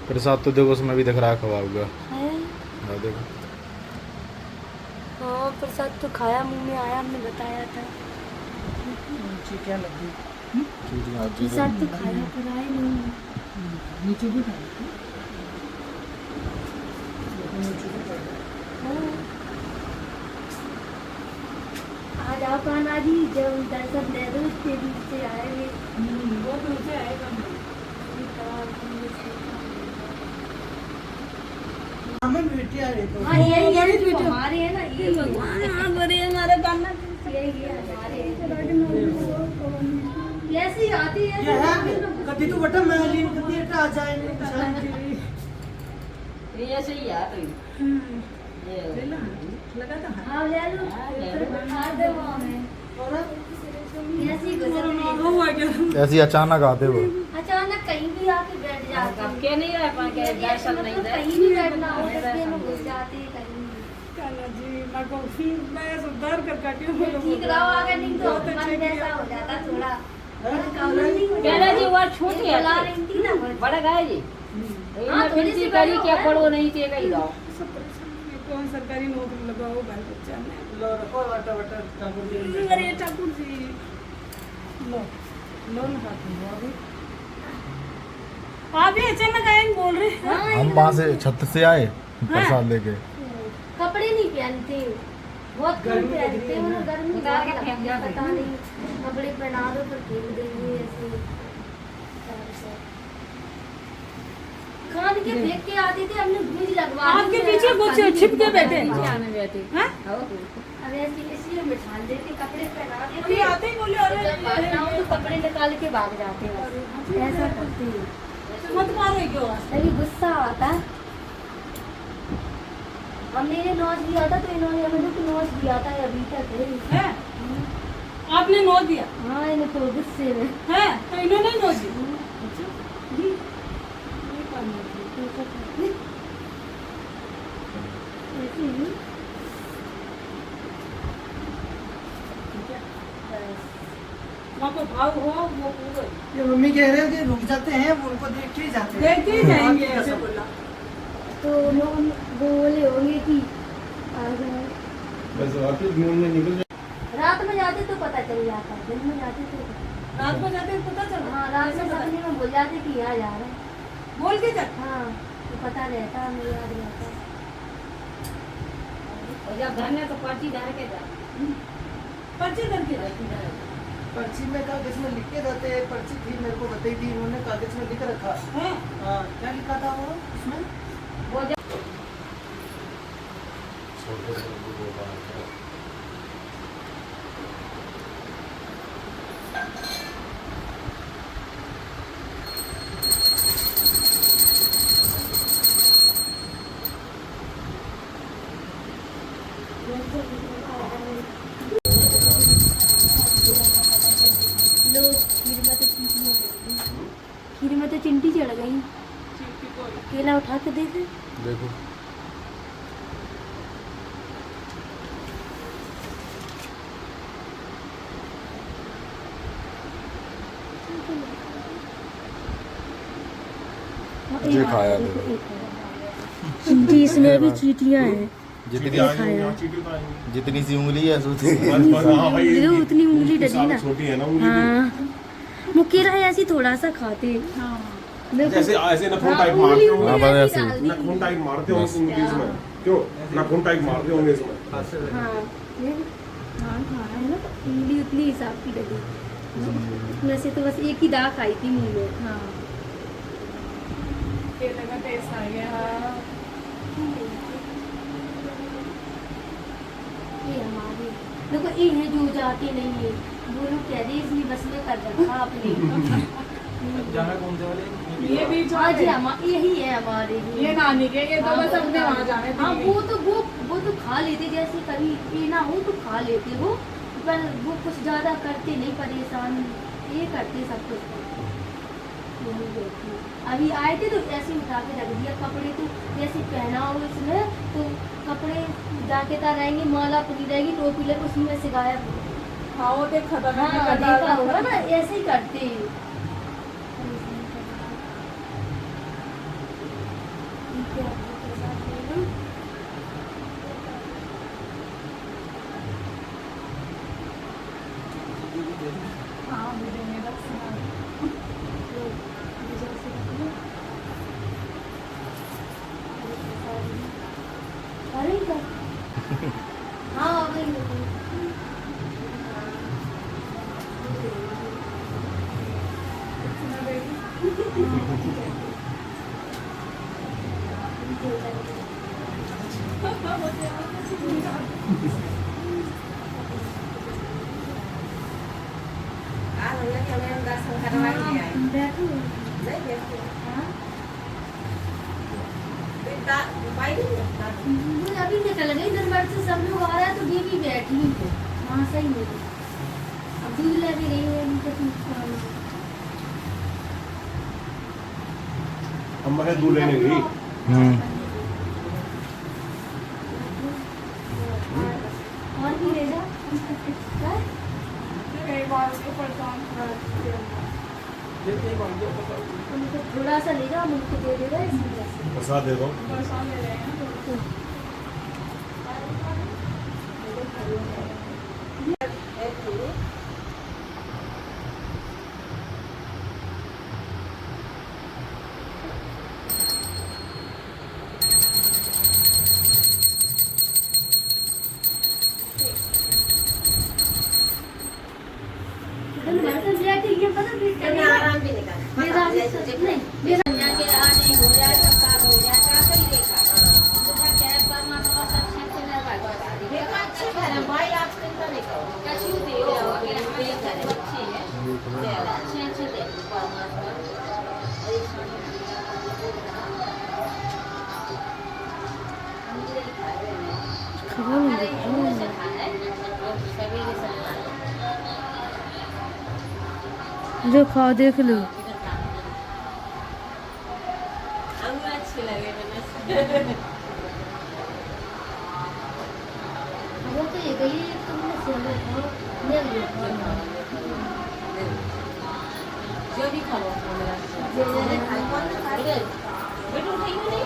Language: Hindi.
प्रसाद तो देखो उसमें भी दिख रहा है कबाब का। है? हाँ देखो। हाँ प्रसाद तो खाया, मुंह में आया, हमने बताया था। क्या लगी प्रसाद तो खाया पर आए नहीं। नीचे भी खाई हाँ। आ जाओ कान्हा जी, जब दर्शन दे दो इसके बीच से आएंगे। वो दूर से आएगा। हमें बेटी आ रही तो हाँ ये तो हमारे है ना, ये भगवान हमारे कान्हा यही है हमारे। ऐसे ही आती है कभी तो बटा मैं लीन कभी आ जाए ये ऐसे ही यार ये लगा था। हाँ ले लो, बिठा दो वहाँ में। ऐसे ही गुजर रही है। ऐसी अचानक आते वो। अचानक कहीं भी आके बैठ जाते अब के नहीं रह पा के दर्शन नहीं दे। कहीं भी बैठना हो सकते में घुस जाते हैं कहीं भी। मैं सुधार कर काटी हूँ। ठीक रहो आगे, नहीं तो मन वैसा हो जाता थोड़ा। कह रहे जी वो छोटी है बुला रही थी ना वो। बड़ा गाय जी हाँ, ये थोड़ी सी फिर करी बड़ी क्या हो पढ़ो नहीं थे कहीं जाओ कौन सरकारी नौकरी लगाओ भाई बच्चा ने लो रखो वाटा वाटा ठाकुर जी अरे ठाकुर जी लो लोन खाती हो अभी आप भी अचानक आए बोल रहे हैं। हाँ, हम वहाँ से छत से आए प्रसाद लेके। कपड़े नहीं पहनते, बहुत कम पहनते हैं ना, गर्मी उतार के फेंक पता जाते। नहीं कपड़े पहना दो तो फेंक देंगे ऐसे। खान के फेंक के आती थी, हमने भूज लगवा दी। आपके पीछे कुछ छिप के बैठे पीछे आने बैठे हैं अब ऐसे इसलिए बिठा देते, कपड़े पहना अभी देते। आते ही बोले जब भागना हो तो कपड़े निकाल के भाग जाते हैं, ऐसा करते हैं। मत मारो क्यों तभी गुस्सा आता। हमने ये नोच दिया था तो इन्होंने हमें तो नोच दिया था अभी तक है। है आपने नो दिया हाँ इन्हें तो गुस्से में। है तो इन्होंने नो दिया ऐसे ही। वहाँ पे भाव हो वो पूरा ये मम्मी कह रहे हैं कि रुक जाते हैं, वो उनको देख के ही जाते हैं। देखते ही जाएंगे ऐसे बोला तो लोग वो बोले होंगे कि आ जाओ। बस वापस मूड में निकल जाए। रात में जाते तो पता चल जाता, दिन में जाते तो रात को जाते हैं पता चला हाँ रात में सपने में बोल जाते कि यहाँ जा रहे हैं। बोल के जाते हाँ तो पता रहता, हमें याद रहता। और जब धरने तो पर्ची धर के जा पर्चे करके पर्ची में कागज में लिख के जाते हैं। पर्ची थी मेरे को बताई थी इन्होंने, कागज में लिख रखा। हैं हाँ क्या लिखा था वो उसमें? वो जब लो खीर में तो चिंटी चढ़ गई। केला उठा के देखे। देखो ये खाया देखो। चिंटी इसमें भी चीटियाँ हैं। जितनी सी उंगली है जो उतनी उंगली डली ना। हाँ वो केला ऐसी थोड़ा सा खाते। जैसे ऐसे नखून टाइप हाँ, मारते हाँ, होंगे, बस ऐसे ही। नखून टाइप मारते होंगे इंग्लिश में, क्यों नखून टाइप मारते होंगे इसमें। हाँ ये हाँ है ना, तो उंगली उतनी हिसाब की डली। उसमें से तो बस एक ही दाग आई थी मुंह में। हाँ केले का टेस्ट आ गया ये हमारे देखो ये है जो जाते नहीं है, वो लोग कह रहे इसलिए बस में कर रखा आपने। ये भी हाँ जी यही है हमारे लिए। ये नानी के ये तो बस अपने वहाँ जाने हाँ वो तो खा लेते, जैसे कभी ये ना हो तो खा लेते वो, पर वो कुछ ज्यादा करते नहीं, परेशान ये करते सब कुछ करते। यही देखते। अभी आए थे तो ऐसे उठा के रख दिया, कपड़े तो जैसे पहना हो इसमें तो कपड़े जाकेदार रहेंगे, माला पूरी रहेगी, टोपी लगे उसी में से गायब। हाँ वो देख खत्म हाँ देखा होगा ना, ऐसे ही करते हैं। ठीक है, आपके साथ लेना। हाँ मुझे मेरा सुना अरे क्या हाँ आ गई हो गई। सुना बेटी बैठो हाँ मुझे अभी निकल गई दरबार से सब लोग आ रहा है तो दीदी बैठी ही है वहाँ सही है अब दूध लेके गई है उनको अम्मा है दूध लेने गई और भी ले जा क्या? कई बार उसको परेशान उनको थोड़ा सा ले जाओ मुझको दे देगा इसलिए प्रसाद दे दो परेशान ले रहे हैं बर्तन लेके ये पता नहीं आराम भी निकाल मेरा नहीं मेरा जाके आने हो जाएगा काम हो जाएगा कहीं देखा दूसरा कैब पर मां तो और अच्छे से लगा देखा अच्छे है भाई आप चिंता नहीं करो कैसे दे रहे हो अगर हम ये करे अच्छे हैं अच्छे अच्छे दे जो खाओ देख लो अंगूर अच्छे लगे मैंने वो तो ये गई तुमने सेल खाओ ले लो जो भी खाओ जे जे बेटो उठाइए नहीं